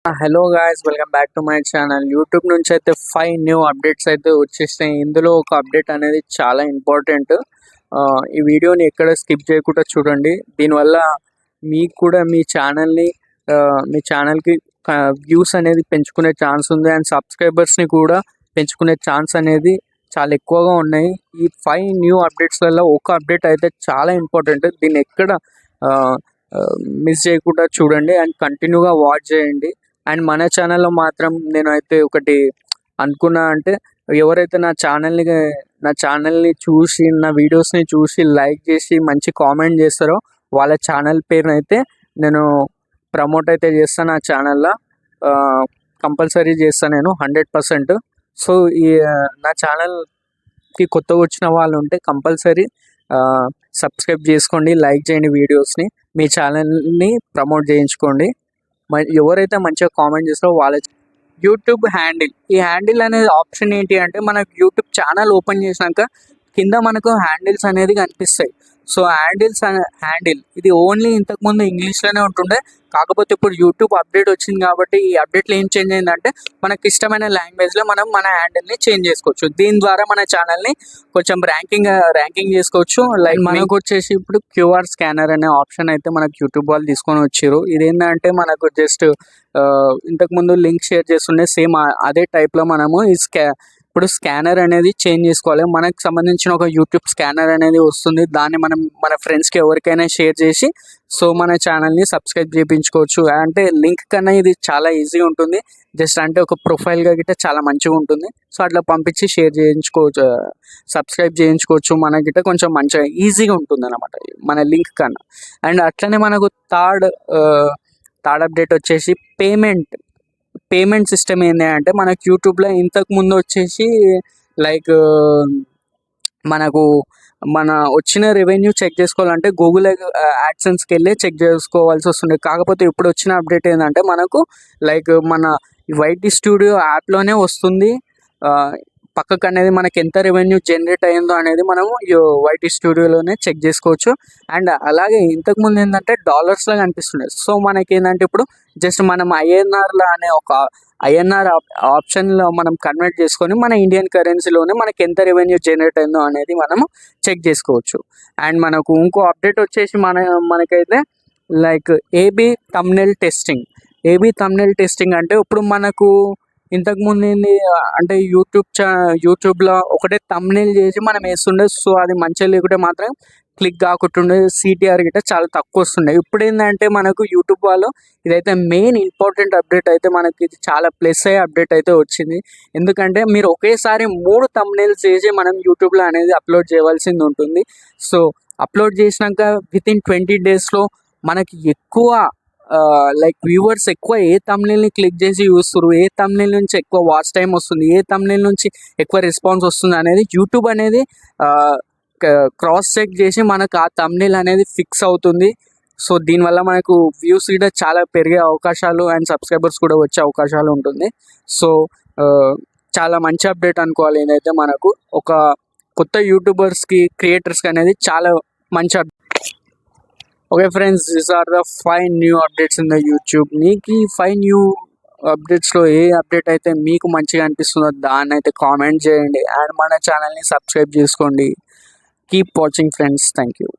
Hello guys, welcome back to my channel. YouTube నుంచి అయితే 5 new updates అయితే వచ్చేసినాయి. ఇందులో ఒక అప్డేట్ అనేది చాలా ఇంపార్టెంట్. ఈ వీడియోని ఎక్కడ స్కిప్ చేయకుండా చూడండి. దీనివల్ల మీకు కూడా మీ ఛానల్కి వ్యూస్ అనేది పెంచుకునే ఛాన్స్ ఉంది, అండ్ సబ్స్క్రైబర్స్ని కూడా పెంచుకునే ఛాన్స్ అనేది చాలా ఎక్కువగా ఉన్నాయి. ఈ 5 న్యూ అప్డేట్స్లలో ఒక అప్డేట్ అయితే చాలా ఇంపార్టెంట్. దీన్ని ఎక్కడ మిస్ చేయకుండా చూడండి అండ్ కంటిన్యూగా వాచ్ చేయండి. అండ్ మన ఛానల్లో మాత్రం నేనైతే ఒకటి అనుకున్నా, అంటే ఎవరైతే నా ఛానల్ని చూసి, నా వీడియోస్ని చూసి లైక్ చేసి మంచి కామెంట్ చేస్తారో వాళ్ళ ఛానల్ పేరునైతే నేను ప్రమోట్ అయితే చేస్తాను నా ఛానల్లో. కంపల్సరీ చేస్తాను నేను 100%. సో నా ఛానల్కి కొత్తగా వచ్చిన వాళ్ళు ఉంటే కంపల్సరీ సబ్స్క్రైబ్ చేసుకోండి, లైక్ చేయండి, వీడియోస్ని మీ ఛానల్ని ప్రమోట్ చేయించుకోండి. ఎవరైతే మంచిగా కామెంట్ చేస్తారో వాళ్ళ యూట్యూబ్ హ్యాండిల్, ఈ హ్యాండిల్ అనేది ఆప్షన్ ఏంటి అంటే, మనకు యూట్యూబ్ ఛానల్ ఓపెన్ చేసినాక కింద మనకు హ్యాండిల్స్ అనేది కనిపిస్తాయి. సో హ్యాండిల్ ఇది ఓన్లీ ఇంతకుముందు ఇంగ్లీష్లోనే ఉంటుండే, కాకపోతే ఇప్పుడు యూట్యూబ్ అప్డేట్ వచ్చింది కాబట్టి ఈ అప్డేట్లో ఏం చేంజ్ అయిందంటే మనకి ఇష్టమైన లాంగ్వేజ్లో మనం మన హ్యాండిల్ని చేంజ్ చేసుకోవచ్చు. దీని ద్వారా మన ఛానల్ని కొంచెం ర్యాంకింగ్ చేసుకోవచ్చు. లైక్ మనకు వచ్చేసి ఇప్పుడు క్యూఆర్ స్కానర్ అనే ఆప్షన్ అయితే మనకు యూట్యూబ్ వాళ్ళు తీసుకొని వచ్చారు. ఇదేంటంటే మనకు జస్ట్ ఇంతకుముందు లింక్ షేర్ చేస్తుండే సేమ్ అదే టైప్లో మనము ఇప్పుడు స్కానర్ అనేది చేంజ్ చేసుకోవాలి. మనకు సంబంధించిన ఒక యూట్యూబ్ స్కానర్ అనేది వస్తుంది. దాన్ని మనం మన ఫ్రెండ్స్కి ఎవరికైనా షేర్ చేసి సో మన ఛానల్ని సబ్స్క్రైబ్ చేయించుకోవచ్చు. అంటే లింక్ కన్నా ఇది చాలా ఈజీగా ఉంటుంది. జస్ట్ అంటే ఒక ప్రొఫైల్గా గిట్ట చాలా మంచిగా ఉంటుంది. సో అట్లా పంపించి షేర్ చేయించుకోవచ్చు, సబ్స్క్రైబ్ చేయించుకోవచ్చు. మనకిట కొంచెం మంచిగా ఈజీగా ఉంటుంది అన్నమాట మన లింక్ కన్నా. అండ్ అట్లనే మనకు థర్డ్ అప్డేట్ వచ్చేసి పేమెంట్ సిస్టమ్ ఏంటి అంటే, మనకు యూట్యూబ్లో ఇంతకుముందు వచ్చేసి లైక్ మనకు మన వచ్చిన రెవెన్యూ చెక్ చేసుకోవాలంటే గూగుల్ యాడ్సెన్స్కి వెళ్ళి చెక్ చేసుకోవాల్సి వస్తుంది. కాకపోతే ఇప్పుడు వచ్చిన అప్డేట్ ఏంటంటే మనకు లైక్ మన వైటీ స్టూడియో యాప్లోనే వస్తుంది. పక్కకు అనేది మనకి ఎంత రెవెన్యూ జనరేట్ అయ్యిందో అనేది మనము వైటీ స్టూడియోలోనే చెక్ చేసుకోవచ్చు. అండ్ అలాగే ఇంతకుముందు ఏంటంటే డాలర్స్లో కనిపిస్తుండే. సో మనకి ఏంటంటే ఇప్పుడు జస్ట్ మనం ఐఎన్ఆర్లో అనే ఒక ఐఎన్ఆర్ ఆప్షన్లో మనం కన్వర్ట్ చేసుకొని మన ఇండియన్ కరెన్సీలోనే మనకి ఎంత రెవెన్యూ జనరేట్ అయిందో అనేది మనము చెక్ చేసుకోవచ్చు. అండ్ మనకు ఇంకో అప్డేట్ వచ్చేసి మనకైతే లైక్ ఏబీ థంబ్నెయిల్ టెస్టింగ్ అంటే ఇప్పుడు మనకు ఇంతకుముందు ఏంది అంటే యూట్యూబ్లో ఒకటే థంబ్నెయిల్ చేసి మనం వేస్తుండే. సో అది మంచిగా లేకుంటే మాత్రం క్లిక్ కాకుంటుండే, సిటిఆర్ గిట్ట చాలా తక్కువ వస్తుండే. ఇప్పుడు ఏంటంటే మనకు యూట్యూబ్ వాళ్ళు ఇదైతే మెయిన్ ఇంపార్టెంట్ అప్డేట్ అయితే మనకి ఇది చాలా ప్లస్ అయ్యే అప్డేట్ అయితే వచ్చింది. ఎందుకంటే మీరు ఒకేసారి 3 థంబ్నెయిల్స్ చేసి మనం యూట్యూబ్లో అనేది అప్లోడ్ చేయవలసింది ఉంటుంది. సో అప్లోడ్ చేసినాక వితిన్ 20 డేస్లో మనకి ఎక్కువ లైక్ వ్యూవర్స్ ఎక్కువ ఏ థంబ్నెయిల్ని క్లిక్ చేసి చూస్తారు, ఏ థంబ్నెయిల్ నుంచి ఎక్కువ వాచ్ టైం వస్తుంది, ఏ థంబ్నెయిల్ నుంచి ఎక్కువ రెస్పాన్స్ వస్తుంది అనేది యూట్యూబ్ అనేది క్రాస్ చెక్ చేసి మనకు ఆ థంబ్నెయిల్ అనేది ఫిక్స్ అవుతుంది. సో దీనివల్ల మనకు వ్యూస్ కూడా చాలా పెరిగే అవకాశాలు అండ్ సబ్స్క్రైబర్స్ కూడా వచ్చే అవకాశాలు ఉంటుంది. సో చాలా మంచి అప్డేట్ అనుకోవాలి. ఏదైతే మనకు ఒక కొత్త యూట్యూబర్స్కి, క్రియేటర్స్కి అనేది చాలా మంచి update. Okay friends, these are the 5 new updates in the YouTube. మీకు ఈ 5 న్యూ అప్డేట్స్లో ఏ అప్డేట్ అయితే మీకు మంచిగా అనిపిస్తుందో దాన్ని అయితే కామెంట్ చేయండి. అండ్ మన ఛానల్ని సబ్స్క్రైబ్ చేసుకోండి. Keep watching friends. Thank you.